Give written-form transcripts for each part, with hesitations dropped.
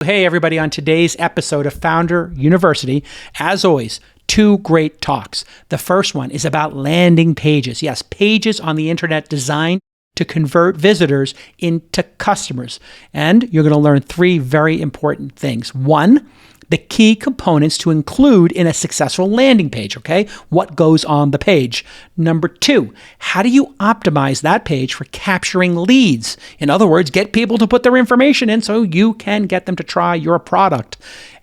Hey, everybody, on today's episode of Founder University, as always, two great talks. The first one is about landing pages. Yes, pages on the internet designed to convert visitors into customers. And you're going to learn three very important things. One, the key components to include in a successful landing page, okay? What goes on the page? Number two, how do you optimize that page for capturing leads? In other words, get people to put their information in so you can get them to try your product.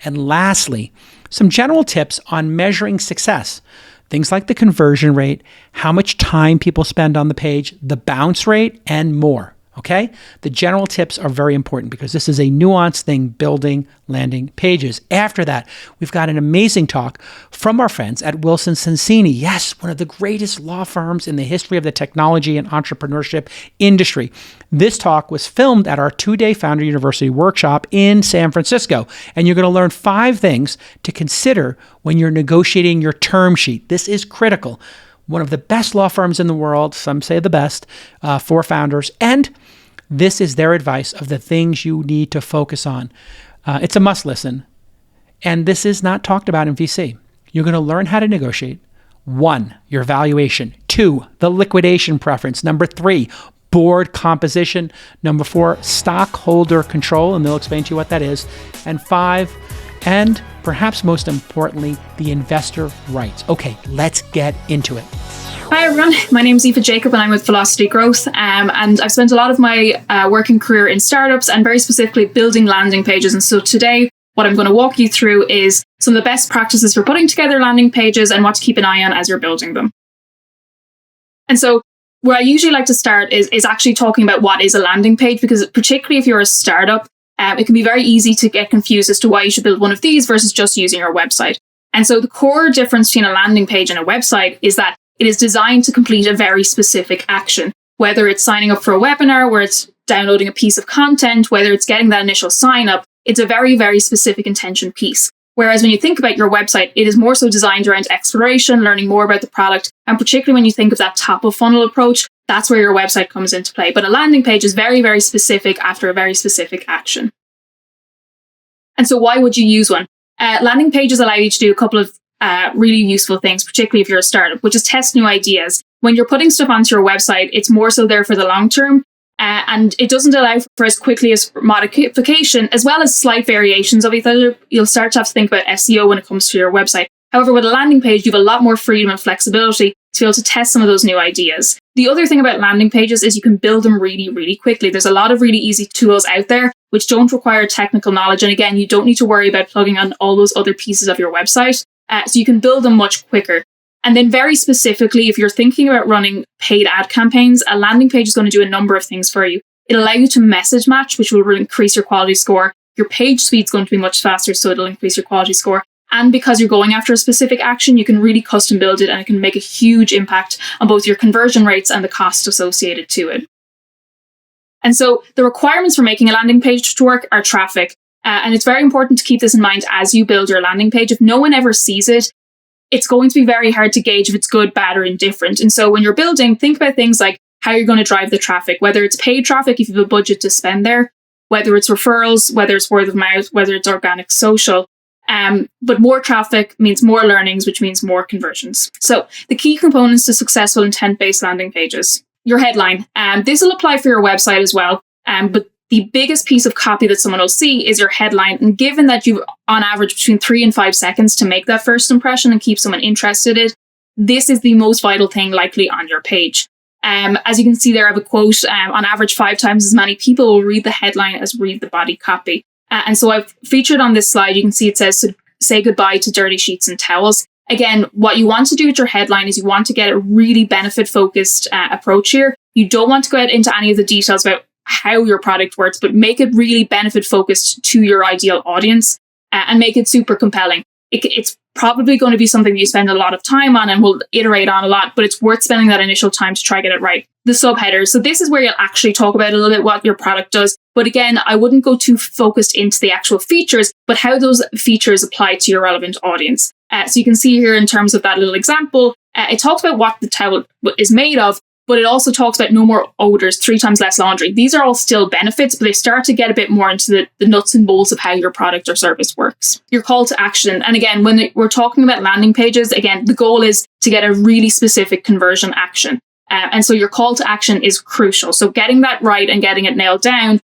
And lastly, some general tips on measuring success. Things like the conversion rate, how much time people spend on the page, the bounce rate, and more. Okay? The general tips are very important because this is a nuanced thing, building landing pages. After that, we've got an amazing talk from our friends at Wilson Sonsini. Yes, one of the greatest law firms in the history of the technology and entrepreneurship industry. This talk was filmed at our 2-day Founder University workshop in San Francisco. And you're going to learn 5 things to consider when you're negotiating your term sheet. This is critical. One of the best law firms in the world, some say the best, for founders. And this is their advice of the things you need to focus on. It's a must listen. And this is not talked about in VC. You're going to learn how to negotiate. 1, your valuation. 2, the liquidation preference. Number 3, board composition. Number 4, stockholder control. And they'll explain to you what that is. And 5, and perhaps most importantly, the investor rights. Okay, let's get into it. Hi everyone, my name is Aofie Jacob and I'm with Velocity Growth, and I've spent a lot of my working career in startups and very specifically building landing pages. And so today what I'm going to walk you through is some of the best practices for putting together landing pages and what to keep an eye on as you're building them. And so where I usually like to start is actually talking about what is a landing page, because particularly if you're a startup, it can be very easy to get confused as to why you should build one of these versus just using your website. And so the core difference between a landing page and a website is that it is designed to complete a very specific action, whether it's signing up for a webinar, where it's downloading a piece of content, whether it's getting that initial sign up. It's a very, very specific intention piece. Whereas when you think about your website, it is more so designed around exploration, learning more about the product. And particularly when you think of that top of funnel approach, that's where your website comes into play. But a landing page is very, very specific after a very specific action. And so why would you use one? Landing pages allow you to do a couple of really useful things, particularly if you're a startup, which is test new ideas. When you're putting stuff onto your website, it's more so there for the long term, and it doesn't allow for as quickly as modification, as well as slight variations of each other. You'll start to have to think about SEO when it comes to your website. However, with a landing page, you have a lot more freedom and flexibility to be able to test some of those new ideas. The other thing about landing pages is you can build them really, really quickly. There's a lot of really easy tools out there which don't require technical knowledge. And again, you don't need to worry about plugging on all those other pieces of your website. So you can build them much quicker. And then very specifically, if you're thinking about running paid ad campaigns, a landing page is going to do a number of things for you. It'll allow you to message match, which will increase your quality score. Your page speed is going to be much faster, so it'll increase your quality score. And because you're going after a specific action, you can really custom build it and it can make a huge impact on both your conversion rates and the cost associated to it. And so the requirements for making a landing page to work are traffic. And it's very important to keep this in mind as you build your landing page. If no one ever sees it, it's going to be very hard to gauge if it's good, bad, or indifferent. And so when you're building, think about things like how you're going to drive the traffic, whether it's paid traffic, if you have a budget to spend there, whether it's referrals, whether it's word of mouth, whether it's organic social. But more traffic means more learnings, which means more conversions. So the key components to successful intent-based landing pages. Your headline. This will apply for your website as well. But the biggest piece of copy that someone will see is your headline. And given that you on average between 3 and 5 seconds to make that first impression and keep someone interested in it, this is the most vital thing likely on your page. As you can see there, I have a quote, on average 5 times as many people will read the headline as read the body copy. And so I've featured on this slide, you can see it says, say goodbye to dirty sheets and towels. Again, what you want to do with your headline is you want to get a really benefit-focused approach here. You don't want to go into any of the details about how your product works, but make it really benefit-focused to your ideal audience and make it super compelling. It's probably going to be something that you spend a lot of time on and will iterate on a lot, but it's worth spending that initial time to try get it right. The subheaders. So this is where you'll actually talk about a little bit what your product does. But again, I wouldn't go too focused into the actual features, but how those features apply to your relevant audience. So you can see here in terms of that little example, it talks about what the towel is made of, but it also talks about no more odors, 3 times less laundry. These are all still benefits, but they start to get a bit more into the nuts and bolts of how your product or service works. Your call to action. And again, when we're talking about landing pages, again, the goal is to get a really specific conversion action. And so your call to action is crucial. So getting that right and getting it nailed down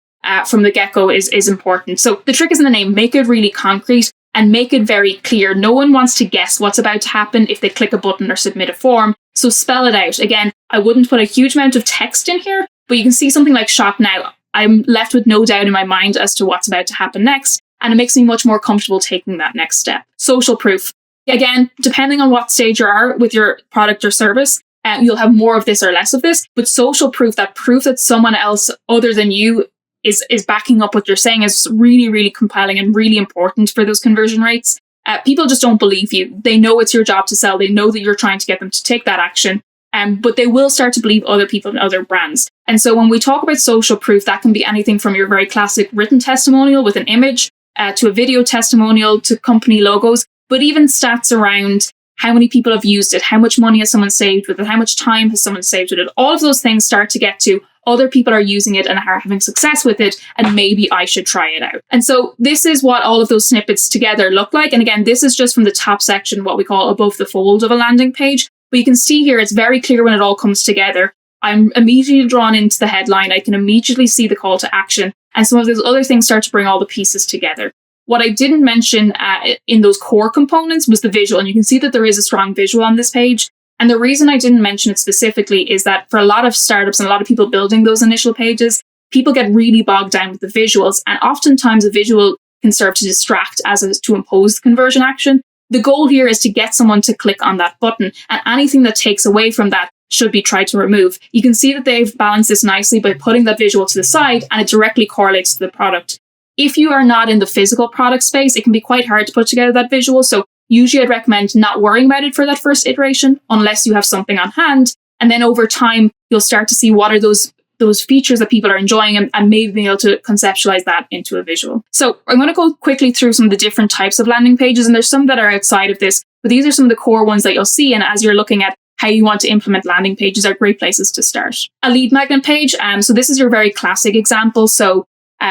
from the get-go is important. So the trick is in the name, make it really concrete and make it very clear. No one wants to guess what's about to happen if they click a button or submit a form. So spell it out. Again, I wouldn't put a huge amount of text in here, but you can see something like shop now. I'm left with no doubt in my mind as to what's about to happen next. And it makes me much more comfortable taking that next step. Social proof. Again, depending on what stage you are with your product or service, you'll have more of this or less of this. But social proof that someone else other than you is backing up what you're saying is really, really compelling and really important for those conversion rates. People just don't believe you. They know it's your job to sell. They know that you're trying to get them to take that action. But they will start to believe other people and other brands. And so when we talk about social proof, that can be anything from your very classic written testimonial with an image to a video testimonial to company logos, but even stats around how many people have used it, how much money has someone saved with it, how much time has someone saved with it. All of those things start to get to other people are using it and are having success with it, and maybe I should try it out. And so this is what all of those snippets together look like. And again, this is just from the top section, what we call above the fold of a landing page. But you can see here, it's very clear when it all comes together. I'm immediately drawn into the headline. I can immediately see the call to action. And some of those other things start to bring all the pieces together. What I didn't mention in those core components was the visual. And you can see that there is a strong visual on this page. And the reason I didn't mention it specifically is that for a lot of startups and a lot of people building those initial pages, people get really bogged down with the visuals. And oftentimes a visual can serve to distract as is to impose the conversion action. The goal here is to get someone to click on that button, and anything that takes away from that should be tried to remove. You can see that they've balanced this nicely by putting that visual to the side, and it directly correlates to the product. If you are not in the physical product space, it can be quite hard to put together that visual. So usually I'd recommend not worrying about it for that first iteration unless you have something on hand. And then over time, you'll start to see what are those features that people are enjoying and maybe being able to conceptualize that into a visual. So I'm going to go quickly through some of the different types of landing pages. And there's some that are outside of this, but these are some of the core ones that you'll see. And as you're looking at how you want to implement landing pages, are great places to start. A lead magnet page. So this is your very classic example. So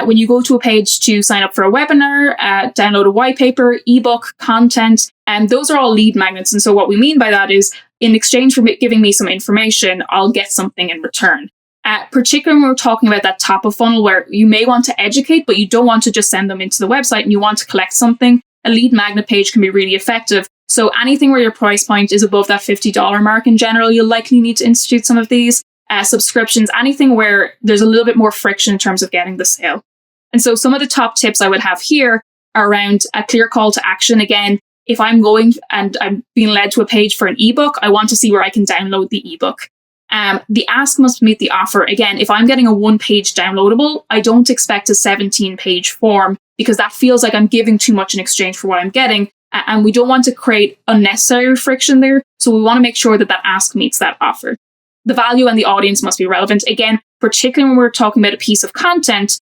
when you go to a page to sign up for a webinar, download a white paper, ebook, content, and those are all lead magnets. And so what we mean by that is in exchange for giving me some information, I'll get something in return. Particularly when we're talking about that top of funnel where you may want to educate, but you don't want to just send them into the website and you want to collect something, a lead magnet page can be really effective. So anything where your price point is above that $50 mark in general, you'll likely need to institute some of these. Subscriptions, anything where there's a little bit more friction in terms of getting the sale. And so some of the top tips I would have here are around a clear call to action. Again, if I'm going and I'm being led to a page for an ebook, I want to see where I can download the ebook. The ask must meet the offer. Again, if I'm getting a 1-page downloadable, I don't expect a 17-page form because that feels like I'm giving too much in exchange for what I'm getting. And we don't want to create unnecessary friction there. So we want to make sure that that ask meets that offer. The value and the audience must be relevant. Again, particularly when we're talking about a piece of content,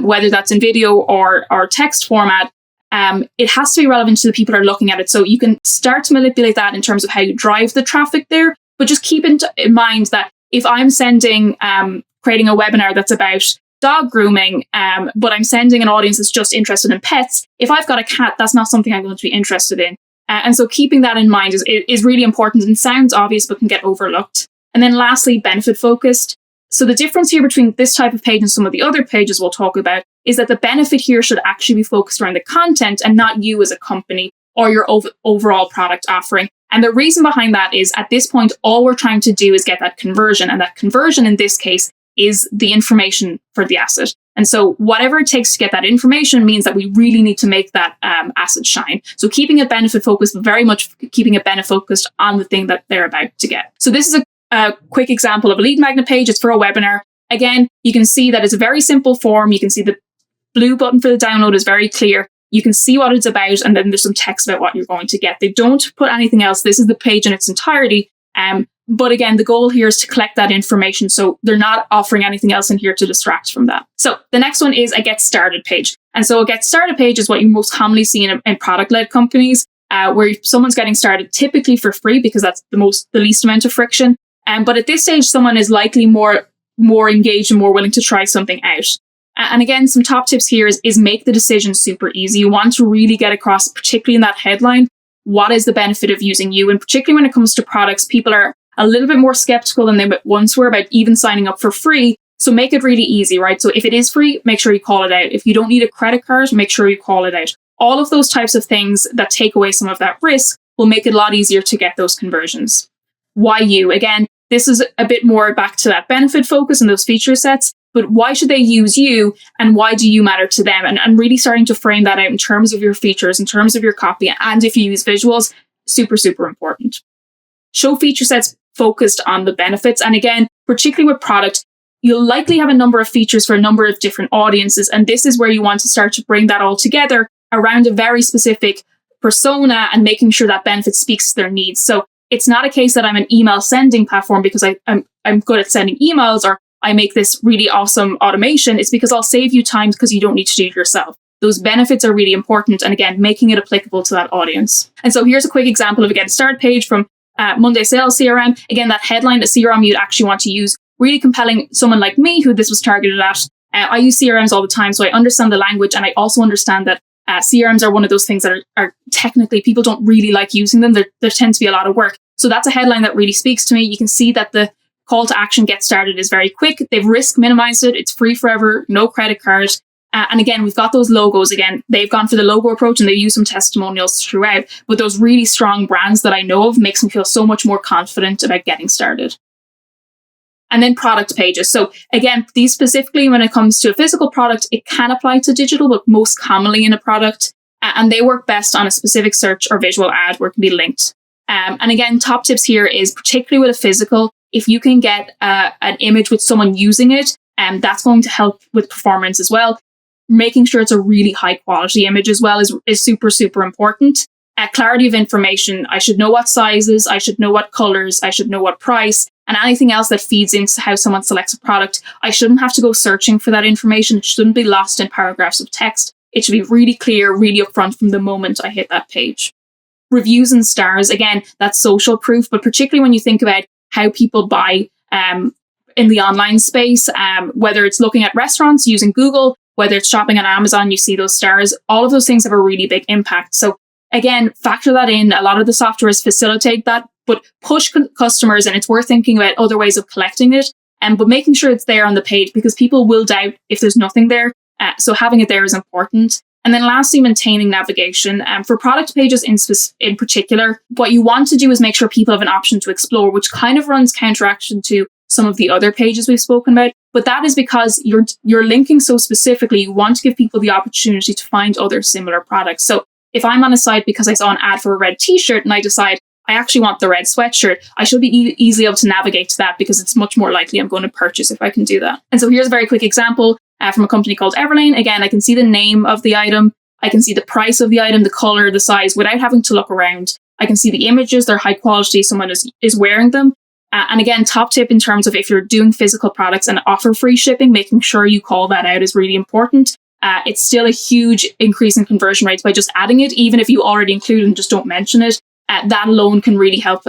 whether that's in video or text format, it has to be relevant to the people who are looking at it. So you can start to manipulate that in terms of how you drive the traffic there. But just keep in mind that if I'm creating a webinar that's about dog grooming, but I'm sending an audience that's just interested in pets, if I've got a cat, that's not something I'm going to be interested in. And so keeping that in mind is really important and sounds obvious, but can get overlooked. And then lastly, benefit focused. So the difference here between this type of page and some of the other pages we'll talk about is that the benefit here should actually be focused around the content and not you as a company or your overall product offering. And the reason behind that is at this point, all we're trying to do is get that conversion. And that conversion in this case is the information for the asset. And so whatever it takes to get that information means that we really need to make that asset shine. So keeping it benefit focused, but very much keeping it benefit focused on the thing that they're about to get. So this is a quick example of a lead magnet page. It's for a webinar. Again, you can see that it's a very simple form. You can see the blue button for the download is very clear. You can see what it's about, and then there's some text about what you're going to get. They don't put anything else. This is the page in its entirety. But again, the goal here is to collect that information. So they're not offering anything else in here to distract from that. So the next one is a get started page. And so a get started page is what you most commonly see in product-led companies, where someone's getting started typically for free because that's the least amount of friction. But at this stage, someone is likely more engaged and more willing to try something out. And again, some top tips here is make the decision super easy. You want to really get across, particularly in that headline, what is the benefit of using you? And particularly when it comes to products, people are a little bit more skeptical than they once were about even signing up for free. So make it really easy, right? So if it is free, make sure you call it out. If you don't need a credit card, make sure you call it out. All of those types of things that take away some of that risk will make it a lot easier to get those conversions. Why you? Again, this is a bit more back to that benefit focus and those feature sets, but why should they use you and why do you matter to them? And really starting to frame that out in terms of your features, in terms of your copy, and if you use visuals, super, super important. Show feature sets focused on the benefits. And again, particularly with product, you'll likely have a number of features for a number of different audiences. And this is where you want to start to bring that all together around a very specific persona and making sure that benefit speaks to their needs. So it's not a case that I'm an email sending platform because I'm good at sending emails or I make this really awesome automation. It's because I'll save you time because you don't need to do it yourself. Those benefits are really important. And again, making it applicable to that audience. And so here's a quick example of, again, start page from Monday Sales CRM. Again, that headline, the CRM you'd actually want to use, really compelling someone like me who this was targeted at. I use CRMs all the time, so I understand the language. And I also understand that CRMs are one of those things that are technically, people don't really like using them. There tends to be a lot of work. So that's a headline that really speaks to me. You can see that the call to action, get started, is very quick. They've risk minimized it. It's free forever, no credit card. And again, we've got those logos. Again, they've gone for the logo approach and they use some testimonials throughout. But those really strong brands that I know of makes me feel so much more confident about getting started. And then product pages. So again, these specifically when it comes to a physical product, it can apply to digital, but most commonly in a product. And they work best on a specific search or visual ad where it can be linked. And again, top tips here is particularly with a physical, if you can get an image with someone using it, that's going to help with performance as well. Making sure it's a really high quality image as well is super, super important. Clarity of information. I should know what sizes, I should know what colors, I should know what price, and anything else that feeds into how someone selects a product. I shouldn't have to go searching for that information. It shouldn't be lost in paragraphs of text. It should be really clear, really upfront from the moment I hit that page. Reviews and stars. Again, that's social proof, but particularly when you think about how people buy in the online space, whether it's looking at restaurants using Google, whether it's shopping on Amazon, you see those stars. All of those things have a really big impact. So again, factor that in. A lot of the softwares facilitate that, but push customers, and it's worth thinking about other ways of collecting it, but making sure it's there on the page because people will doubt if there's nothing there. So having it there is important. And then lastly, maintaining navigation. For product pages in particular, what you want to do is make sure people have an option to explore, which kind of runs counteraction to some of the other pages we've spoken about. But that is because you're linking so specifically, you want to give people the opportunity to find other similar products. So if I'm on a site because I saw an ad for a red t-shirt and I decide I actually want the red sweatshirt, I should be easily able to navigate to that because it's much more likely I'm going to purchase if I can do that. And so here's a very quick example from a company called Everlane. Again, I can see the name of the item. I can see the price of the item, the color, the size without having to look around. I can see the images, they're high quality, someone is wearing them. And again, top tip in terms of if you're doing physical products and offer free shipping, making sure you call that out is really important. It's still a huge increase in conversion rates by just adding it, even if you already include it and just don't mention it. That alone can really help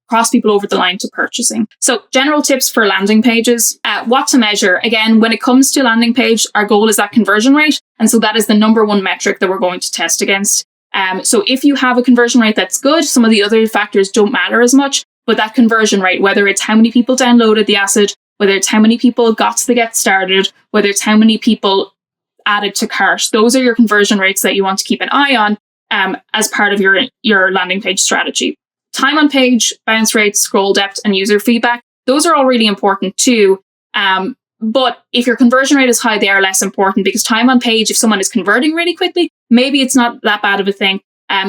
cross people over the line to purchasing. So general tips for landing pages. What to measure. Again, when it comes to landing page, our goal is that conversion rate. And so that is the number one metric that we're going to test against. So if you have a conversion rate that's good, some of the other factors don't matter as much. But that conversion rate, whether it's how many people downloaded the asset, whether it's how many people got to the get started, whether it's how many people added to cart, those are your conversion rates that you want to keep an eye on as part of your landing page strategy. Time on page, bounce rates, scroll depth, and user feedback. Those are all really important too. But if your conversion rate is high, they are less important because time on page, if someone is converting really quickly, maybe it's not that bad of a thing.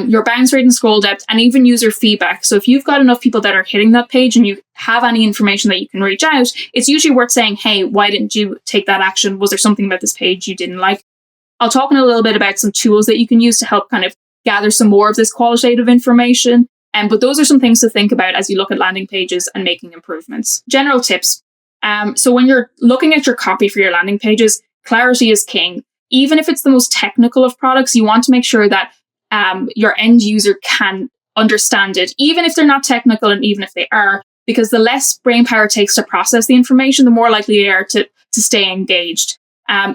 Your bounce rate and scroll depth, and even user feedback. So if you've got enough people that are hitting that page and you have any information that you can reach out, it's usually worth saying, hey, why didn't you take that action? Was there something about this page you didn't like? I'll talk in a little bit about some tools that you can use to help kind of gather some more of this qualitative information. But those are some things to think about as you look at landing pages and making improvements. General tips. So when you're looking at your copy for your landing pages, clarity is king. Even if it's the most technical of products, you want to make sure that your end user can understand it, even if they're not technical and even if they are. because the less brain power it takes to process the information, the more likely they are to stay engaged.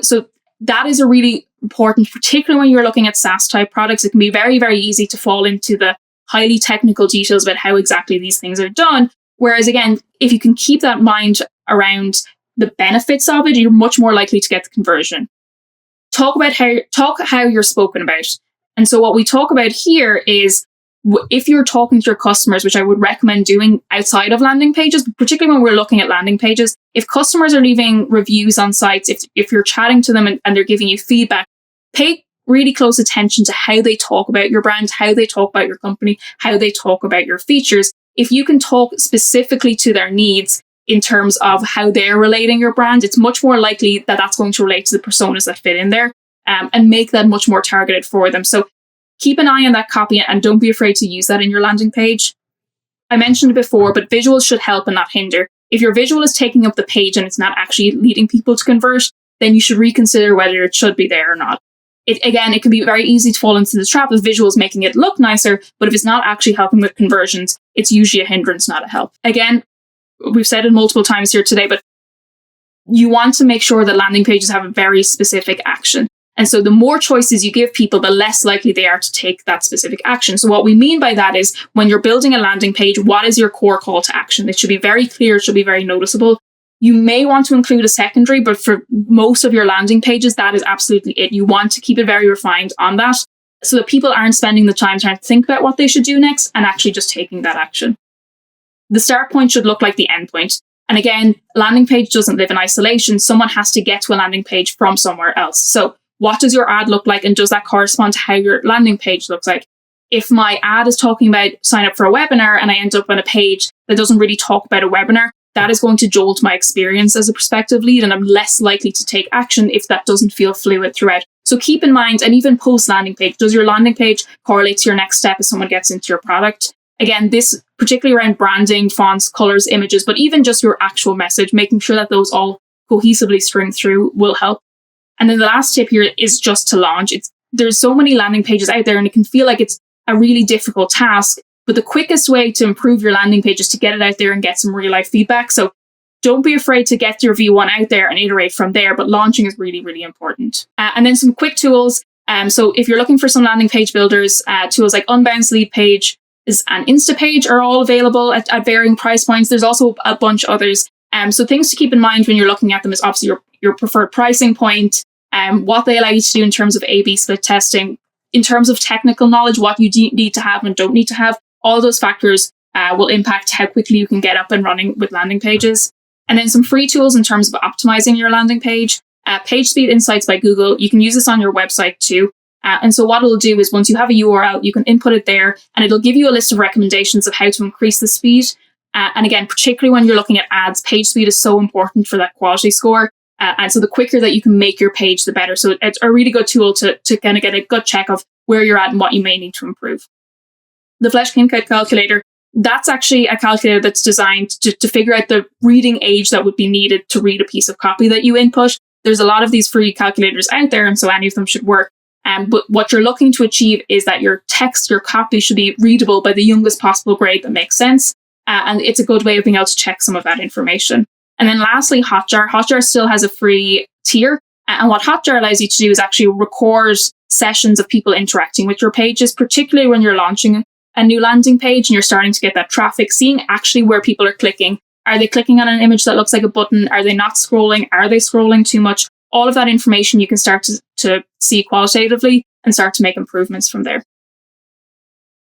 So that is a really important, particularly when you're looking at SaaS type products. It can be very, very easy to fall into the highly technical details about how exactly these things are done. Whereas again, if you can keep that mind around the benefits of it, you're much more likely to get the conversion. Talk how you're spoken about. And so what we talk about here is if you're talking to your customers, which I would recommend doing outside of landing pages, particularly when we're looking at landing pages, if customers are leaving reviews on sites, if you're chatting to them and they're giving you feedback, pay really close attention to how they talk about your brand, how they talk about your company, how they talk about your features. If you can talk specifically to their needs in terms of how they're relating your brand, it's much more likely that that's going to relate to the personas that fit in there, and make that much more targeted for them. So keep an eye on that copy and don't be afraid to use that in your landing page. I mentioned it before, but visuals should help and not hinder. If your visual is taking up the page and it's not actually leading people to convert, then you should reconsider whether it should be there or not. It can be very easy to fall into the trap of visuals making it look nicer, but if it's not actually helping with conversions, it's usually a hindrance, not a help. Again, we've said it multiple times here today, but you want to make sure that landing pages have a very specific action. And so the more choices you give people, the less likely they are to take that specific action. So what we mean by that is when you're building a landing page, what is your core call to action? It should be very clear. It should be very noticeable. You may want to include a secondary, but for most of your landing pages, that is absolutely it. You want to keep it very refined on that so that people aren't spending the time trying to think about what they should do next and actually just taking that action. The start point should look like the end point. And again, landing page doesn't live in isolation. Someone has to get to a landing page from somewhere else. So what does your ad look like? And does that correspond to how your landing page looks like? If my ad is talking about sign up for a webinar and I end up on a page that doesn't really talk about a webinar, that is going to jolt my experience as a prospective lead, and I'm less likely to take action if that doesn't feel fluid throughout. So keep in mind, and even post landing page, does your landing page correlate to your next step as someone gets into your product? Again, this particularly around branding, fonts, colors, images, but even just your actual message, making sure that those all cohesively string through will help. And then the last tip here is just to launch. There's so many landing pages out there and it can feel like it's a really difficult task, but the quickest way to improve your landing page is to get it out there and get some real life feedback. So don't be afraid to get your V1 out there and iterate from there, but launching is really, really important. And then some quick tools. So if you're looking for some landing page builders, tools like Unbounce, Lead Page, and Instapage are all available at varying price points. There's also a bunch others. So things to keep in mind when you're looking at them is obviously your preferred pricing point, what they allow you to do in terms of A/B split testing, in terms of technical knowledge, what you need to have and don't need to have. All those factors will impact how quickly you can get up and running with landing pages. And then some free tools in terms of optimizing your landing page. Page Speed Insights by Google. You can use this on your website too. And so what it'll do is once you have a URL, you can input it there and it'll give you a list of recommendations of how to increase the speed. And again, particularly when you're looking at ads, page speed is so important for that quality score. And so the quicker that you can make your page, the better. So it's a really good tool to kind of get a good check of where you're at and what you may need to improve. The Flesh Kincaid calculator, that's actually a calculator that's designed to figure out the reading age that would be needed to read a piece of copy that you input. There's a lot of these free calculators out there, and so any of them should work. But what you're looking to achieve is that your text, your copy should be readable by the youngest possible grade that makes sense. And it's a good way of being able to check some of that information. And then lastly, Hotjar. Hotjar still has a free tier. And what Hotjar allows you to do is actually record sessions of people interacting with your pages, particularly when you're launching a new landing page and you're starting to get that traffic, seeing actually where people are clicking. Are they clicking on an image that looks like a button? Are they not scrolling? Are they scrolling too much? All of that information you can start to see qualitatively and start to make improvements from there.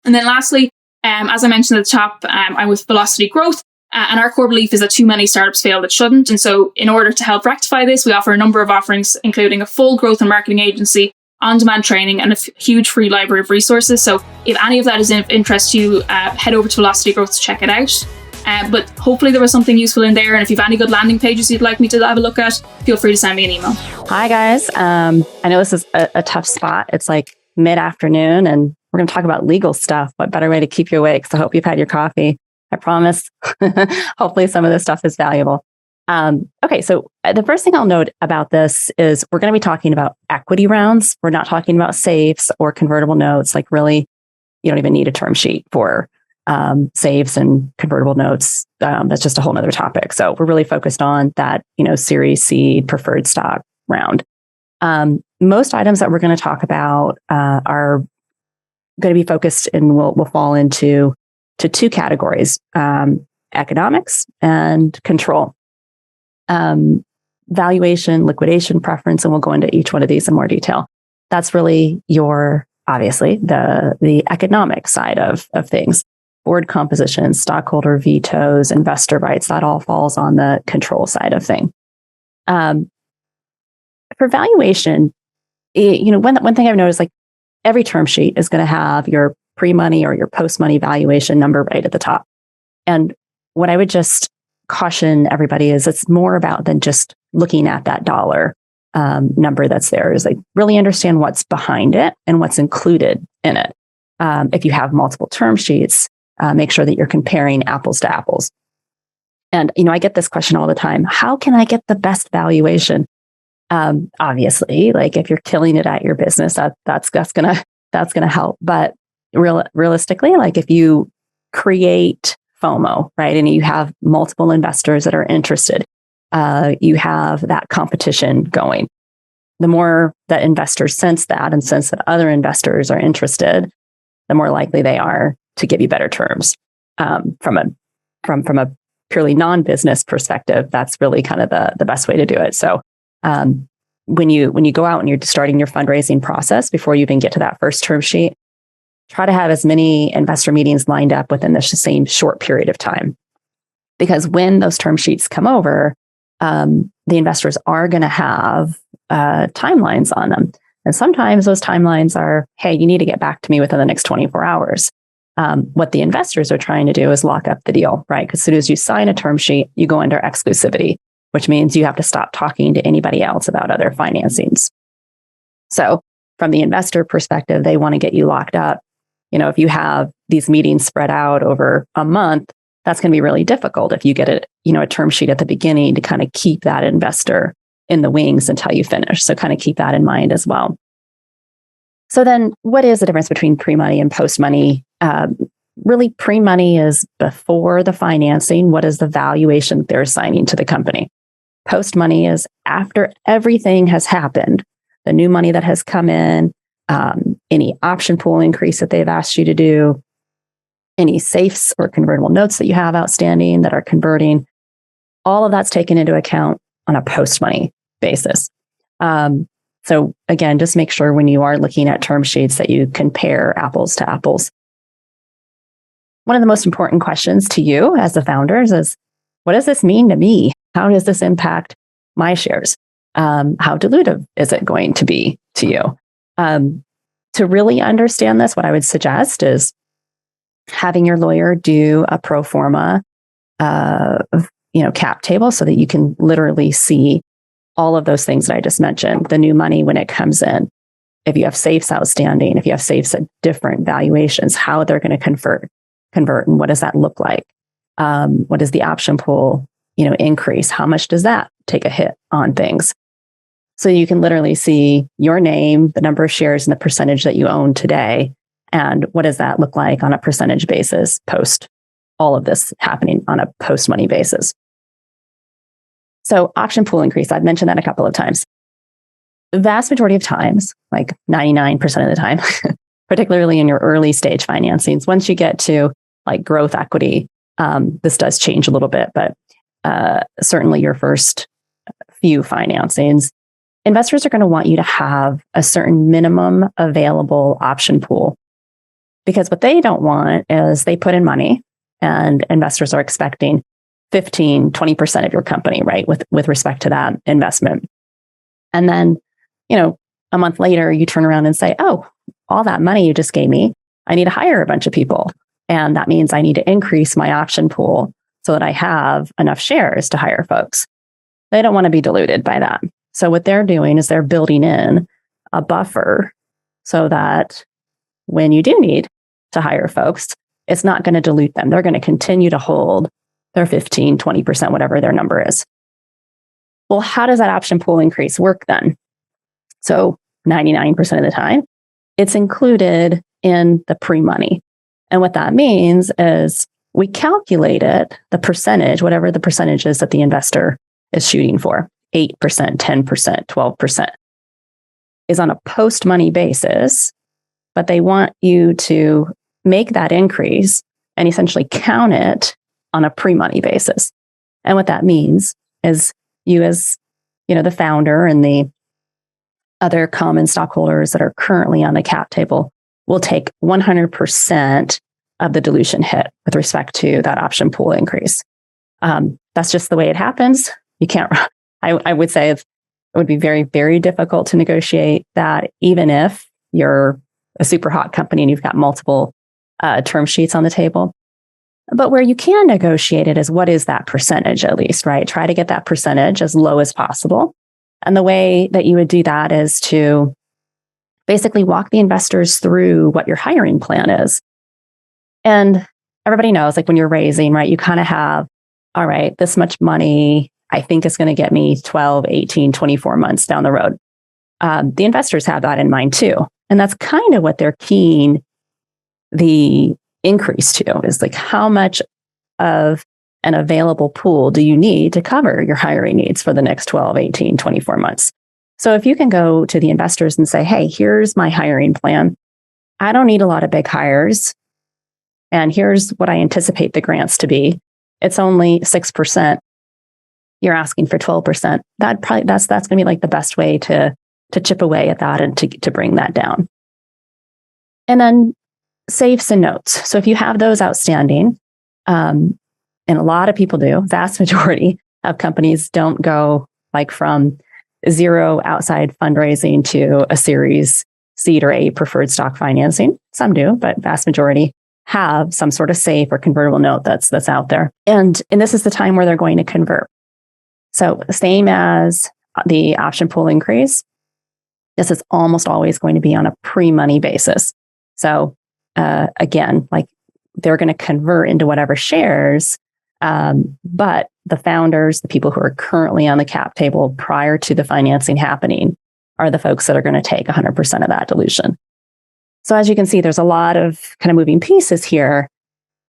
And then lastly, as I mentioned at the top, I'm with Velocity Growth. And our core belief is that too many startups fail that shouldn't. And so in order to help rectify this, we offer a number of offerings, including a full growth and marketing agency, on-demand training, and a huge free library of resources. So if any of that is of interest to you, head over to Velocity Growth to check it out. But hopefully there was something useful in there. And if you have any good landing pages you'd like me to have a look at, feel free to send me an email. Hi, guys. I know this is a tough spot. It's like mid-afternoon and we're going to talk about legal stuff. What better way to keep you awake? So I hope you've had your coffee. I promise. Hopefully some of this stuff is valuable. Okay, so the first thing I'll note about this is we're going to be talking about equity rounds. We're not talking about safes or convertible notes. Like really, you don't even need a term sheet for saves and convertible notes. That's just a whole nother topic. So we're really focused on that, Series C preferred stock round. Most items that we're going to talk about are going to be focused and will fall into two categories: economics and control. Valuation, liquidation, preference, and we'll go into each one of these in more detail. That's really obviously the economic side of things. Board composition, stockholder vetoes, investor rights, that all falls on the control side of thing. For valuation, one thing I've noticed, like every term sheet is going to have your pre-money or your post-money valuation number right at the top. And what I would just caution everybody is it's more about than just looking at that dollar number that's there. Is like really understand what's behind it and what's included in it. If you have multiple term sheets, make sure that you're comparing apples to apples. And, I get this question all the time. How can I get the best valuation? Obviously, like if you're killing it at your business, that's gonna help. But realistically, like if you create FOMO, right, and you have multiple investors that are interested, you have that competition going. The more that investors sense that and sense that other investors are interested, the more likely they are to give you better terms. From a purely non-business perspective, that's really kind of the best way to do it. So when you go out and you're starting your fundraising process, before you even get to that first term sheet, try to have as many investor meetings lined up within the same short period of time. Because when those term sheets come over, the investors are going to have timelines on them. And sometimes those timelines are, hey, you need to get back to me within the next 24 hours. What the investors are trying to do is lock up the deal, right? Because as soon as you sign a term sheet, you go under exclusivity, which means you have to stop talking to anybody else about other financings. So from the investor perspective, they want to get you locked up. If you have these meetings spread out over a month, that's going to be really difficult if you get a term sheet at the beginning to kind of keep that investor in the wings until you finish. So kind of keep that in mind as well. So then what is the difference between pre-money and post-money? Really, pre-money is before the financing. What is the valuation they're assigning to the company? Post-money is after everything has happened, the new money that has come in, any option pool increase that they've asked you to do, any safes or convertible notes that you have outstanding that are converting. All of that's taken into account on a post-money basis. So again, just make sure when you are looking at term sheets that you compare apples to apples. One of the most important questions to you as the founders is, what does this mean to me? How does this impact my shares? How dilutive is it going to be to you? To really understand this, what I would suggest is having your lawyer do a pro forma, cap table so that you can literally see all of those things that I just mentioned, the new money when it comes in. If you have safes outstanding, if you have safes at different valuations, how they're going to convert, and what does that look like? What is the option pool, increase? How much does that take a hit on things? So you can literally see your name, the number of shares, and the percentage that you own today. And what does that look like on a percentage basis post all of this happening on a post-money basis? So option pool increase, I've mentioned that a couple of times. The vast majority of times, like 99% of the time, particularly in your early stage financings, once you get to like growth equity, this does change a little bit, but certainly your first few financings, investors are going to want you to have a certain minimum available option pool. Because what they don't want is they put in money and investors are expecting 15, 20% of your company, right? With respect to that investment. And then, a month later, you turn around and say, oh, all that money you just gave me, I need to hire a bunch of people. And that means I need to increase my option pool so that I have enough shares to hire folks. They don't want to be diluted by that. So what they're doing is they're building in a buffer so that when you do need to hire folks, it's not going to dilute them. They're going to continue to hold their 15, 20%, whatever their number is. Well, how does that option pool increase work then? So 99% of the time, it's included in the pre-money. And what that means is we calculated the percentage, whatever the percentage is that the investor is shooting for, 8%, 10%, 12%, is on a post-money basis, but they want you to make that increase and essentially count it on a pre-money basis. And what that means is you as, the founder and the other common stockholders that are currently on the cap table will take 100% of the dilution hit with respect to that option pool increase. That's just the way it happens. You can't, I would say it would be very, very difficult to negotiate that, even if you're a super hot company and you've got multiple term sheets on the table. But where you can negotiate it is what is that percentage at least, right? Try to get that percentage as low as possible. And the way that you would do that is to basically walk the investors through what your hiring plan is. And everybody knows, like when you're raising, right, you kind of have, all right, this much money, I think is going to get me 12, 18, 24 months down the road. The investors have that in mind too. And that's kind of what they're keying the increase to, is like how much of an available pool do you need to cover your hiring needs for the next 12, 18, 24 months. So if you can go to the investors and say, hey, here's my hiring plan. I don't need a lot of big hires. And here's what I anticipate the grants to be. It's only 6%. You're asking for 12%. That's going to be like the best way to chip away at that and to bring that down. And then safes and notes. So if you have those outstanding, and a lot of people do, vast majority of companies don't go like from zero outside fundraising to a Series C or A preferred stock financing. Some do, but vast majority have some sort of safe or convertible note that's out there. And this is the time where they're going to convert. So same as the option pool increase, this is almost always going to be on a pre-money basis. So again, like they're going to convert into whatever shares, but the founders, the people who are currently on the cap table prior to the financing happening, are the folks that are going to take 100% of that dilution. So as you can see, there's a lot of kind of moving pieces here,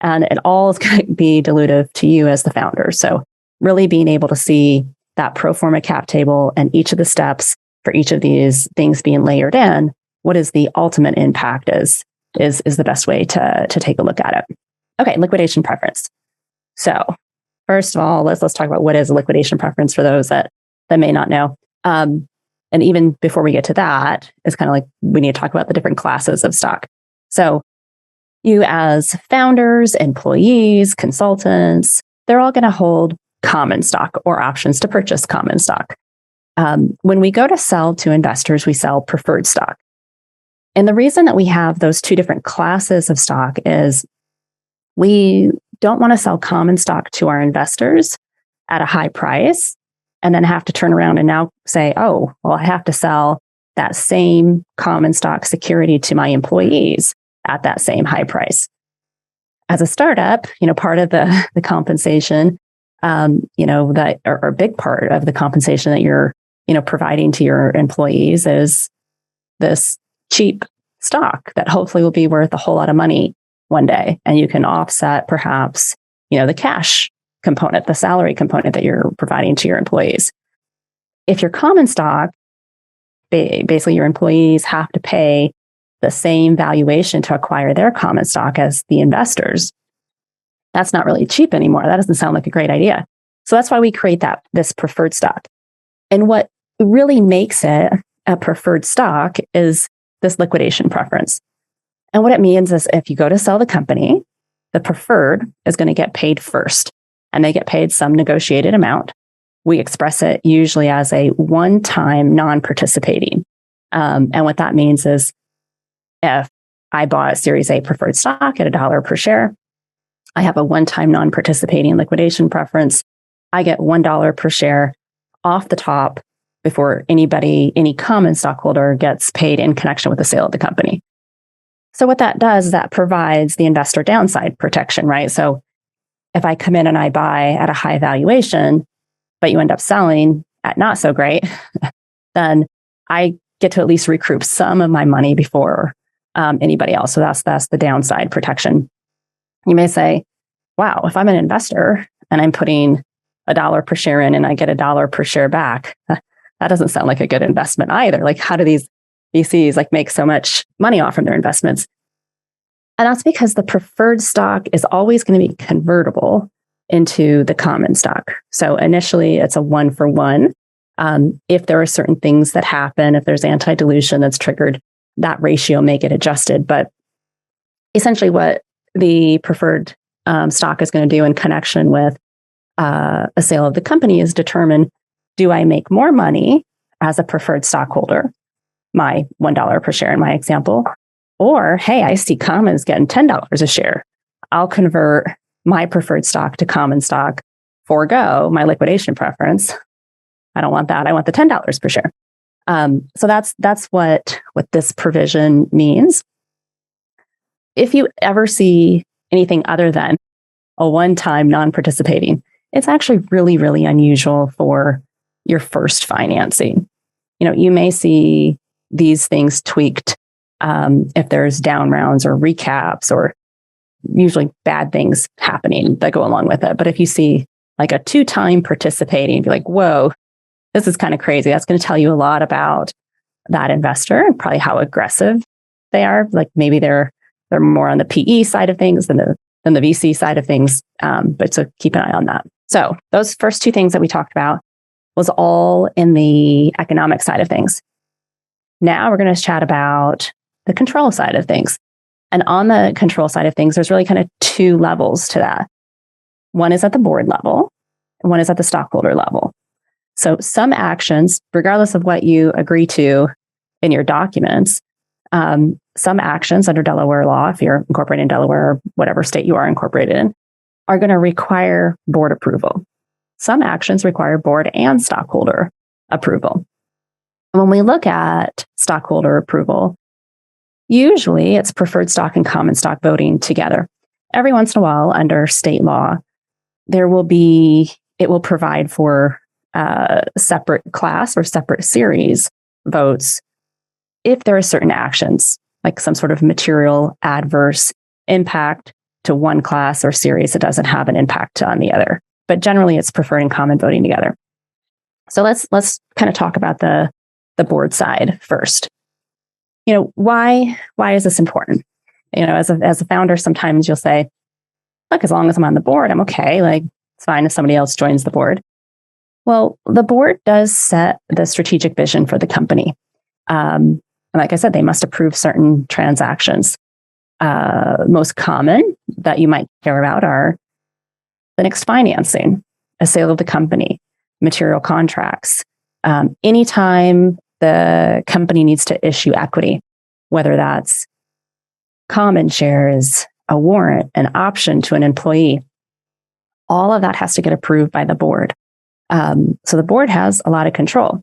and it all is going to be dilutive to you as the founder. So really being able to see that pro forma cap table and each of the steps for each of these things being layered in, what is the ultimate impact is the best way to take a look at it. Okay, liquidation preference. So first of all, let's talk about what is a liquidation preference for those that may not know. And even before we get to that, it's kind of like we need to talk about the different classes of stock. So you as founders, employees, consultants, they're all going to hold common stock or options to purchase common stock. When we go to sell to investors, we sell preferred stock. And the reason that we have those two different classes of stock is we don't want to sell common stock to our investors at a high price and then have to turn around and now say, oh, well, I have to sell that same common stock security to my employees at that same high price. As a startup, part of the compensation, that or a big part of the compensation that you're, providing to your employees is this cheap stock that hopefully will be worth a whole lot of money one day. And you can offset perhaps, the cash component, the salary component that you're providing to your employees. If your common stock, basically your employees have to pay the same valuation to acquire their common stock as the investors. That's not really cheap anymore. That doesn't sound like a great idea. So that's why we create this preferred stock. And what really makes it a preferred stock is this liquidation preference. And what it means is if you go to sell the company, the preferred is going to get paid first, and they get paid some negotiated amount. We express it usually as a one-time non-participating. And what that means is if I bought Series A preferred stock at $1 per share, I have a one-time non-participating liquidation preference. I get $1 per share off the top before any common stockholder gets paid in connection with the sale of the company. So what that does is that provides the investor downside protection, right? So if I come in and I buy at a high valuation, but you end up selling at not so great, then I get to at least recoup some of my money before anybody else. So that's the downside protection. You may say, wow, if I'm an investor and I'm putting $1 per share in and I get $1 per share back, that doesn't sound like a good investment either. Like, how do these VCs like make so much money off from their investments? And that's because the preferred stock is always going to be convertible into the common stock. So initially it's a 1-for-1. If there are certain things that happen, if there's anti-dilution that's triggered, that ratio may get adjusted. But essentially what the preferred stock is going to do in connection with a sale of the company is determine, do I make more money as a preferred stockholder, my $1 per share in my example, or, hey, I see commons getting $10 a share. I'll convert my preferred stock to common stock, forego my liquidation preference. I don't want that. I want the $10 per share. So that's what this provision means. If you ever see anything other than a one-time non-participating, it's actually really, really unusual for your first financing. You may see these things tweaked if there's down rounds or recaps or usually bad things happening that go along with it. But if you see like a 2-time participating, be like, whoa, this is kind of crazy. That's going to tell you a lot about that investor and probably how aggressive they are. Like maybe they're more on the PE side of things than the VC side of things. But so keep an eye on that. So those first 2 things that we talked about was all in the economic side of things. Now we're going to chat about the control side of things. And on the control side of things, there's really kind of 2 levels to that. One is at the board level, and one is at the stockholder level. So some actions, regardless of what you agree to in your documents, some actions under Delaware law, if you're incorporated in Delaware or whatever state you are incorporated in, are going to require board approval. Some actions require board and stockholder approval. When we look at stockholder approval, usually it's preferred stock and common stock voting together. Every once in a while, under state law, it will provide for separate class or separate series votes if there are certain actions, like some sort of material adverse impact to one class or series that doesn't have an impact on the other. But generally, it's preferred and common voting together. So let's kind of talk about the board side first. Why is this important? As a founder, sometimes you'll say, look, as long as I'm on the board, I'm okay. Like, it's fine if somebody else joins the board. Well, the board does set the strategic vision for the company. And like I said, they must approve certain transactions. Most common that you might care about are the next financing, a sale of the company, material contracts. Anytime the company needs to issue equity, whether that's common shares, a warrant, an option to an employee, all of that has to get approved by the board. So the board has a lot of control.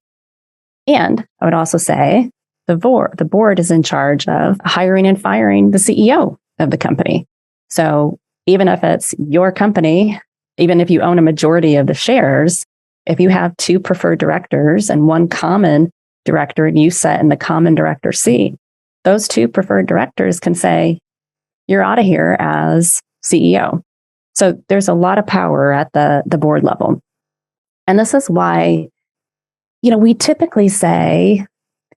And I would also say the board is in charge of hiring and firing the CEO of the company. So even if it's your company, even if you own a majority of the shares, if you have 2 preferred directors and 1 common director and you sit in the common director seat, those 2 preferred directors can say, you're out of here as CEO. So there's a lot of power at the board level. And this is why, we typically say,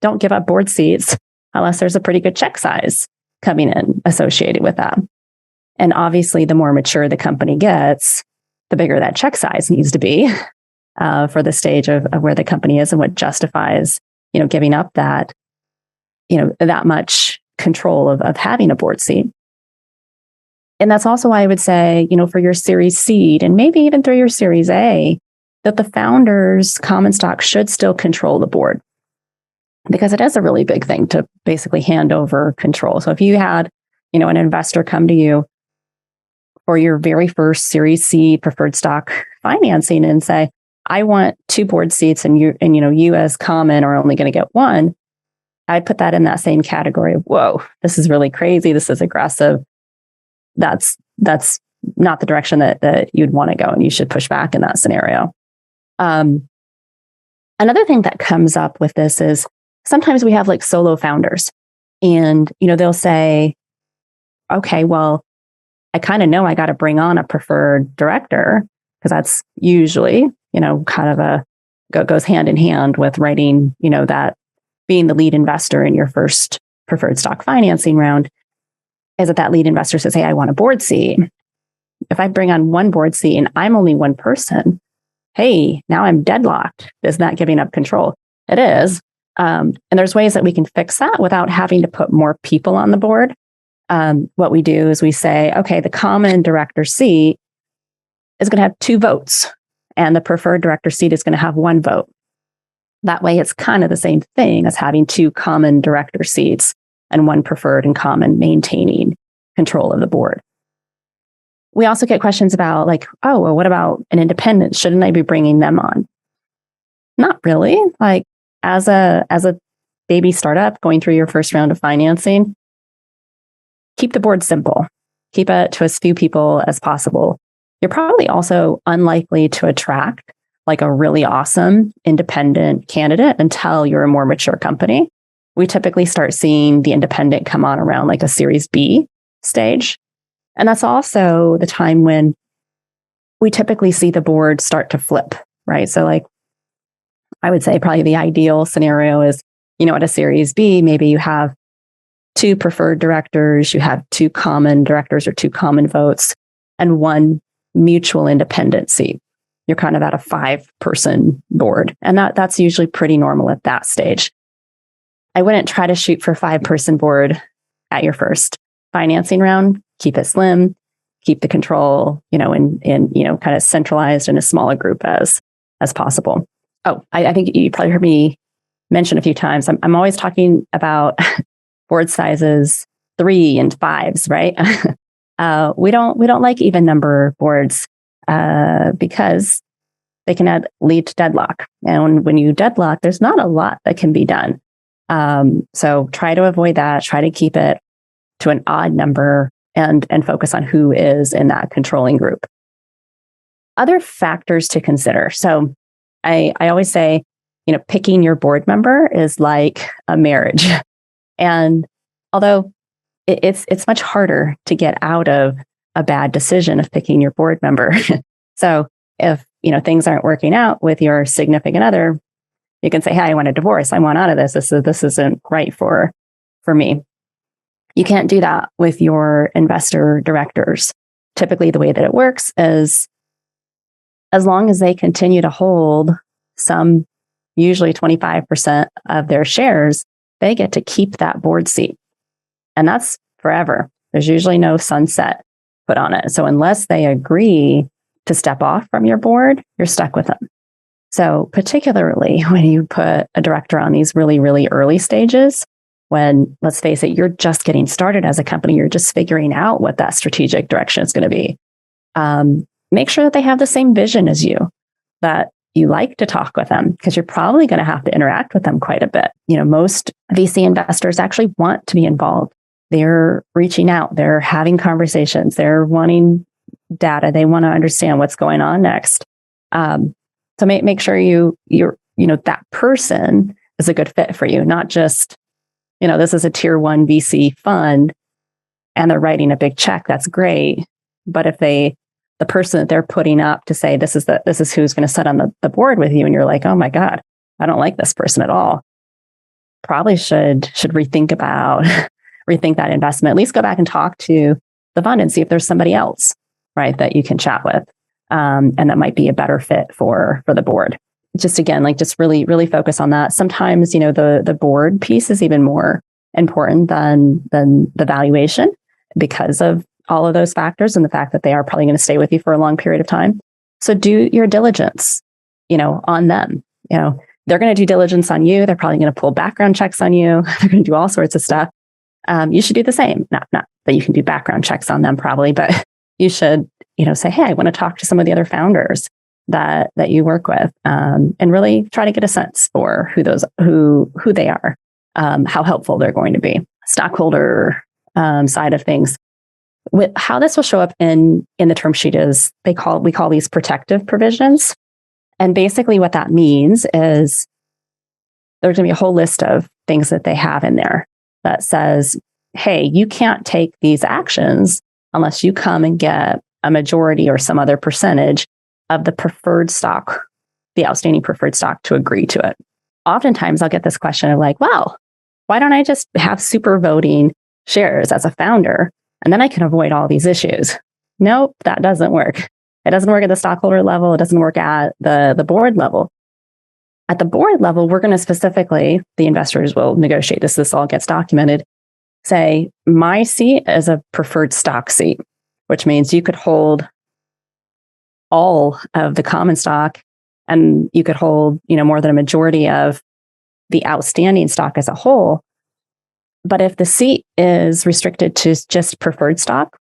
don't give up board seats unless there's a pretty good check size coming in associated with that. And obviously, the more mature the company gets, the bigger that check size needs to be for the stage of where the company is and what justifies, giving up that, that much control of having a board seat. And that's also why I would say, for your Series Seed and maybe even through your Series A, that the founder's common stock should still control the board, because it is a really big thing to basically hand over control. So if you had, an investor come to you for your very first Series C preferred stock financing and say, I want 2 board seats and you as common are only going to get 1, I'd put that in that same category of, whoa, this is really crazy. This is aggressive. That's not the direction that you'd want to go, and you should push back in that scenario. Another thing that comes up with this is sometimes we have like solo founders. And, they'll say, okay, well, I kind of know I got to bring on a preferred director because that's usually, kind of goes hand in hand with writing, that being the lead investor in your first preferred stock financing round is that lead investor says, hey, I want a board seat. If I bring on one board seat and I'm only one person, hey, now I'm deadlocked. Isn't that giving up control? It is. And there's ways that we can fix that without having to put more people on the board. What we do is we say, okay, the common director seat is going to have 2 votes, and the preferred director seat is going to have 1 vote. That way, it's kind of the same thing as having 2 common director seats and 1 preferred and common maintaining control of the board. We also get questions about like, oh, well, what about an independent? Shouldn't I be bringing them on? Not really. Like as a baby startup going through your first round of financing, keep the board simple. Keep it to as few people as possible. You're probably also unlikely to attract like a really awesome independent candidate until you're a more mature company. We typically start seeing the independent come on around like a Series B stage. And that's also the time when we typically see the board start to flip, right? So like, I would say probably the ideal scenario is, at a Series B, maybe you have 2 preferred directors, you have 2 common directors or 2 common votes, and 1 mutual independent seat. You're kind of at a 5-person board. And that's usually pretty normal at that stage. I wouldn't try to shoot for 5-person board at your first financing round. Keep it slim, keep the control, in kind of centralized in a smaller group as possible. Oh, I think you probably heard me mention a few times. I'm always talking about board sizes 3 and 5s, right? We don't like even number boards because they can lead to deadlock. And when you deadlock, there's not a lot that can be done. So try to avoid that. Try to keep it to an odd number and focus on who is in that controlling group. Other factors to consider. So I always say, picking your board member is like a marriage. And although it's much harder to get out of a bad decision of picking your board member. So if, things aren't working out with your significant other, you can say, hey, I want a divorce. I want out of this. This isn't right for me. You can't do that with your investor directors. Typically, the way that it works is as long as they continue to hold some, usually 25% of their shares, they get to keep that board seat. And that's forever. There's usually no sunset put on it. So unless they agree to step off from your board, you're stuck with them. So particularly when you put a director on these really, really early stages, when, let's face it, you're just getting started as a company, you're just figuring out what that strategic direction is going to be. Make sure that they have the same vision as you, that you like to talk with them, because you're probably going to have to interact with them quite a bit. Most VC investors actually want to be involved. They're reaching out, they're having conversations, they're wanting data, they want to understand what's going on next. So make sure you're that person is a good fit for you, not just, this is a tier 1 VC fund and they're writing a big check. That's great. But if the person that they're putting up to say, this is who's going to sit on the board with you, and you're like, oh my God, I don't like this person at all, probably should rethink that investment. At least go back and talk to the fund and see if there's somebody else, right, that you can chat with. And that might be a better fit for the board. Just again, just really, really focus on that. Sometimes, the board piece is even more important than the valuation because of all of those factors and the fact that they are probably going to stay with you for a long period of time. So do your diligence, on them. They're going to do diligence on you. They're probably going to pull background checks on you. They're going to do all sorts of stuff. You should do the same. Not that you can do background checks on them probably, but you should, say, hey, I want to talk to some of the other founders that you work with, and really try to get a sense for who they are, how helpful they're going to be. Stockholder side of things. With how this will show up in the term sheet is we call these protective provisions. And basically what that means is there's going to be a whole list of things that they have in there. that says, hey, you can't take these actions unless you come and get a majority or some other percentage of the preferred stock, the outstanding preferred stock, to agree to it. Oftentimes I'll get this question of like, well, why don't I just have super voting shares as a founder and then I can avoid all these issues? Nope, that doesn't work. It doesn't work at the stockholder level. It doesn't work at the board level. At the board level, we're going to specifically, the investors will negotiate this all gets documented, say, my seat is a preferred stock seat, which means you could hold all of the common stock and you could hold, more than a majority of the outstanding stock as a whole. But if the seat is restricted to just preferred stock,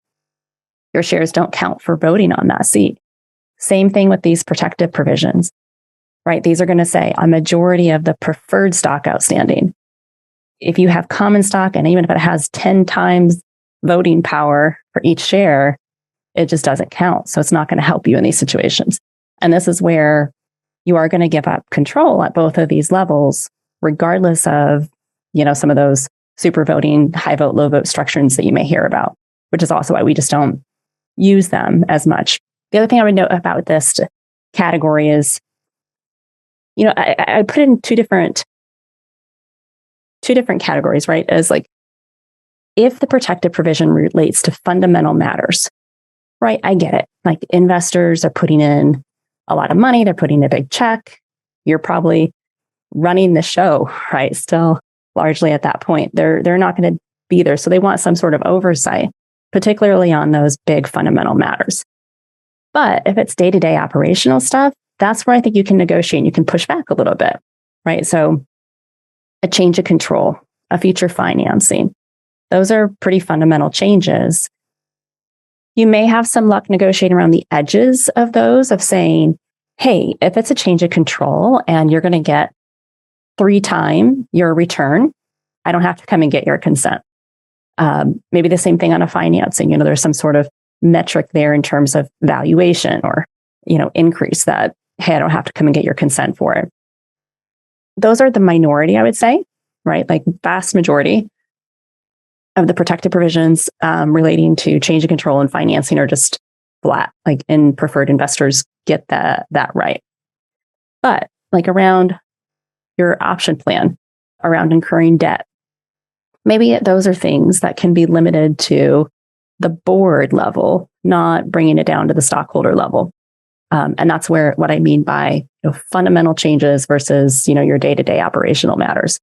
your shares don't count for voting on that seat. Same thing with these protective provisions, right? These are going to say a majority of the preferred stock outstanding. If you have common stock, and even if it has 10 times voting power for each share, it just doesn't count. So it's not going to help you in these situations. And this is where you are going to give up control at both of these levels, regardless of, some of those super voting, high vote, low vote structures that you may hear about, which is also why we just don't use them as much. The other thing I would note about this category is, I put it in two different categories, right? As like, if the protective provision relates to fundamental matters, right? I get it. Like investors are putting in a lot of money. They're putting a big check. You're probably running the show, right? Still largely at that point, they're not going to be there. So they want some sort of oversight, particularly on those big fundamental matters. But if it's day-to-day operational stuff, that's where I think you can negotiate and you can push back a little bit, right? So a change of control, a future financing, those are pretty fundamental changes. You may have some luck negotiating around the edges of those, of saying, hey, if it's a change of control and you're going to get 3 times your return, I don't have to come and get your consent. Maybe the same thing on a financing. There's some sort of metric there in terms of valuation or, increase that, hey, I don't have to come and get your consent for it. Those are the minority, I would say, right? Like vast majority of the protective provisions relating to change of control and financing are just flat, like in preferred investors get that right. But like around your option plan, around incurring debt, maybe those are things that can be limited to the board level, not bringing it down to the stockholder level. And that's what I mean by fundamental changes versus your day-to-day operational matters.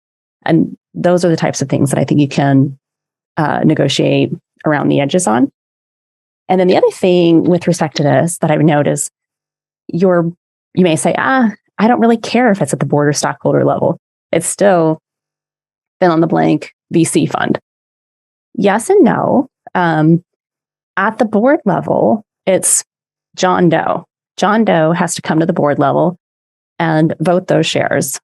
And those are the types of things that I think you can negotiate around the edges on. And then the other thing with respect to this that I would note is you may say, I don't really care if it's at the board or stockholder level. It's still fill in the blank VC fund. Yes and no. At the board level, it's John Doe. John Doe has to come to the board level and vote those shares.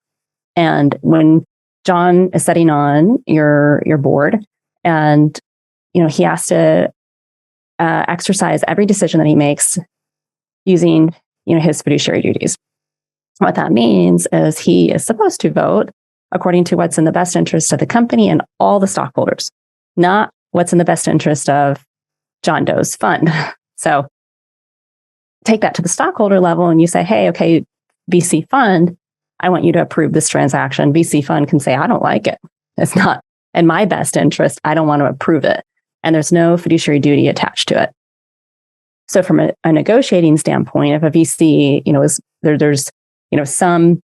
And when John is sitting on your board, and he has to exercise every decision that he makes using his fiduciary duties. What that means is he is supposed to vote according to what's in the best interest of the company and all the stockholders, not what's in the best interest of John Doe's fund. So take that to the stockholder level and you say, hey, okay, VC fund, I want you to approve this transaction. VC fund can say, I don't like it. It's not in my best interest. I don't want to approve it. And there's no fiduciary duty attached to it. So from a negotiating standpoint, if a VC, there's some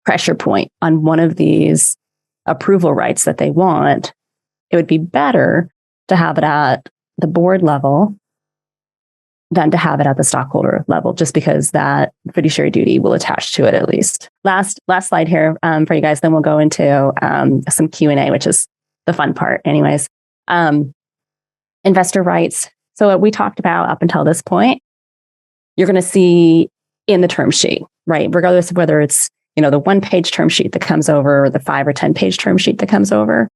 pressure point on one of these approval rights that they want, it would be better to have it at the board level than to have it at the stockholder level, just because that fiduciary duty will attach to it at least. Last slide here for you guys, then we'll go into some Q&A, which is the fun part anyways. Investor rights. So what we talked about up until this point, you're going to see in the term sheet, right? Regardless of whether it's, the 1-page term sheet that comes over or the 5 or 10-page term sheet that comes over.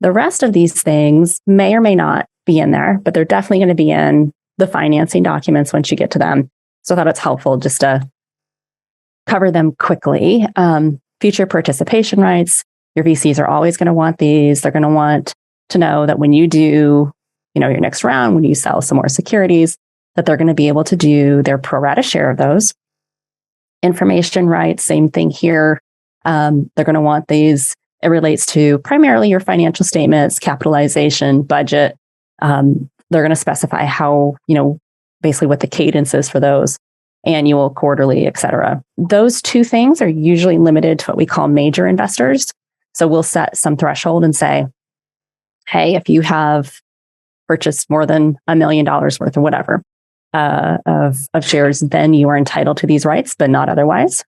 The rest of these things may or may not be in there, but they're definitely going to be in the financing documents once you get to them. So I thought it's helpful just to cover them quickly. Future participation rights. Your VCs are always going to want these. They're going to want to know that when you do, your next round, when you sell some more securities, that they're going to be able to do their pro rata share of those. Information rights, same thing here. They're going to want these. It relates to primarily your financial statements, capitalization, budget. They're going to specify how, basically what the cadence is for those, annual, quarterly, et cetera. Those two things are usually limited to what we call major investors. So we'll set some threshold and say, hey, if you have purchased more than $1 million worth or whatever of shares, then you are entitled to these rights, but not otherwise.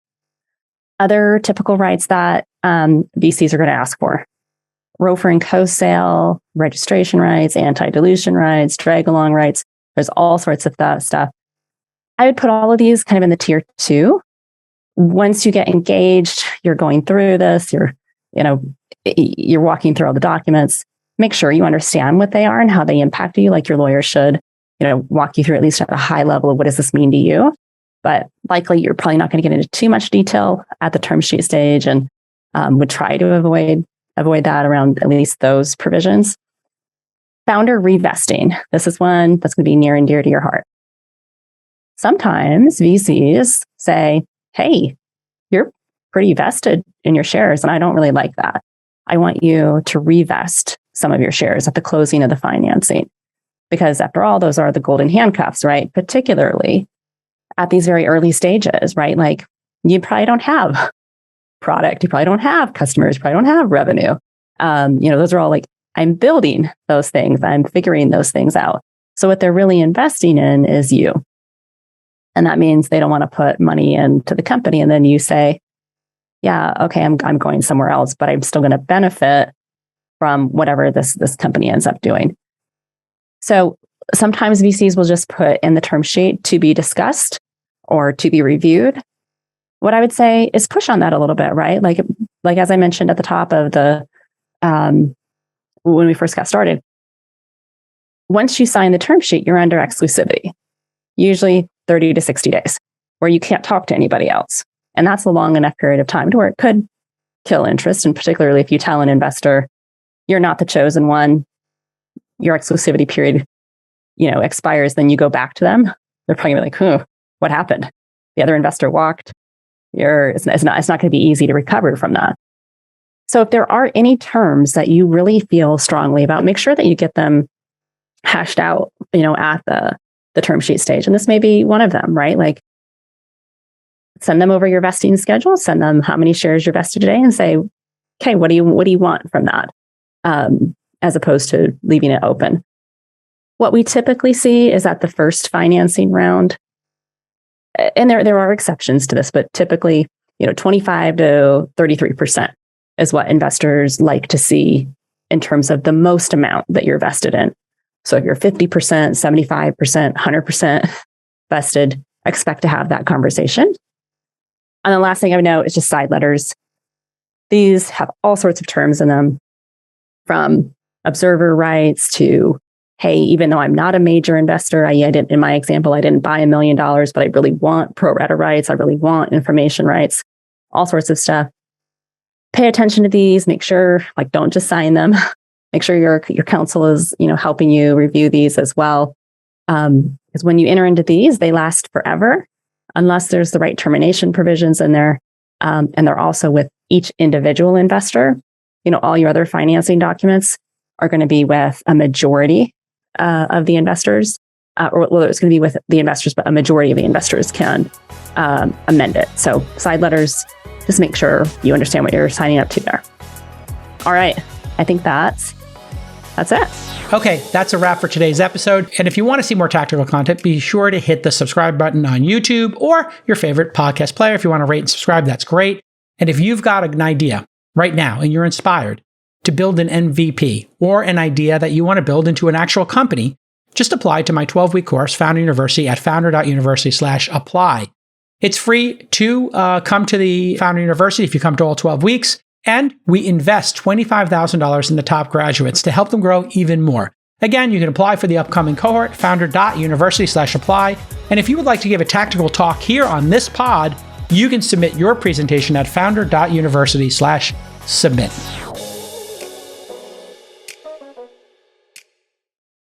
Other typical rights that VCs are going to ask for: ROFR and co-sale, registration rights, anti-dilution rights, drag-along rights. There's all sorts of that stuff. I would put all of these kind of in the tier 2. Once you get engaged, you're going through this, you're walking through all the documents. Make sure you understand what they are and how they impact you, like your lawyer should, walk you through at least at a high level of what does this mean to you. But likely you're probably not going to get into too much detail at the term sheet stage, and would try to avoid that around at least those provisions. Founder revesting. This is one that's going to be near and dear to your heart. Sometimes VCs say, hey, you're pretty vested in your shares, and I don't really like that. I want you to revest some of your shares at the closing of the financing. Because after all, those are the golden handcuffs, right? Particularly at these very early stages, right? Like, you probably don't have product, you probably don't have customers, you probably don't have revenue. Those are all like, I'm building those things, I'm figuring those things out. So what they're really investing in is you. And that means they don't want to put money into the company and then you say, yeah, okay, I'm going somewhere else, but I'm still going to benefit from whatever this company ends up doing. So sometimes VCs will just put in the term sheet to be discussed or to be reviewed. What I would say is push on that a little bit, right? Like as I mentioned at the top of the, when we first got started, once you sign the term sheet, you're under exclusivity, usually 30 to 60 days, where you can't talk to anybody else. And that's a long enough period of time to where it could kill interest. And particularly if you tell an investor, you're not the chosen one, your exclusivity period, expires, then you go back to them. They're probably gonna be like, what happened? The other investor walked. It's not going to be easy to recover from that. So if there are any terms that you really feel strongly about, make sure that you get them hashed out, at the term sheet stage. And this may be one of them, right? Like, send them over your vesting schedule, send them how many shares you're vested today, and say, okay, what do you want from that? As opposed to leaving it open. What we typically see is at the first financing round, and there are exceptions to this, but typically, 25 to 33% is what investors like to see in terms of the most amount that you're vested in. So if you're 50%, 75%, 100% vested, expect to have that conversation. And the last thing I would note is just side letters. These have all sorts of terms in them, from observer rights to, hey, even though I'm not a major investor, in my example, I didn't buy $1 million, but I really want pro rata rights. I really want information rights, all sorts of stuff. Pay attention to these. Make sure, don't just sign them. Make sure your counsel is, helping you review these as well. Because when you enter into these, they last forever, unless there's the right termination provisions in there. And they're also with each individual investor. All your other financing documents are going to be with a majority of the investors, it's going to be with the investors, but a majority of the investors can amend it. So side letters, just make sure you understand what you're signing up to there. All right. I think that's it. Okay, that's a wrap for today's episode. And if you want to see more tactical content, be sure to hit the subscribe button on YouTube or your favorite podcast player. If you want to rate and subscribe, that's great. And if you've got an idea right now and you're inspired to build an MVP or an idea that you want to build into an actual company, just apply to my 12-week course, Founder University, at founder.university/apply. It's free to come to the Founder University if you come to all 12 weeks. And we invest $25,000 in the top graduates to help them grow even more. Again, you can apply for the upcoming cohort, founder.university/apply. And if you would like to give a tactical talk here on this pod, You can submit your presentation at founder.university/submit.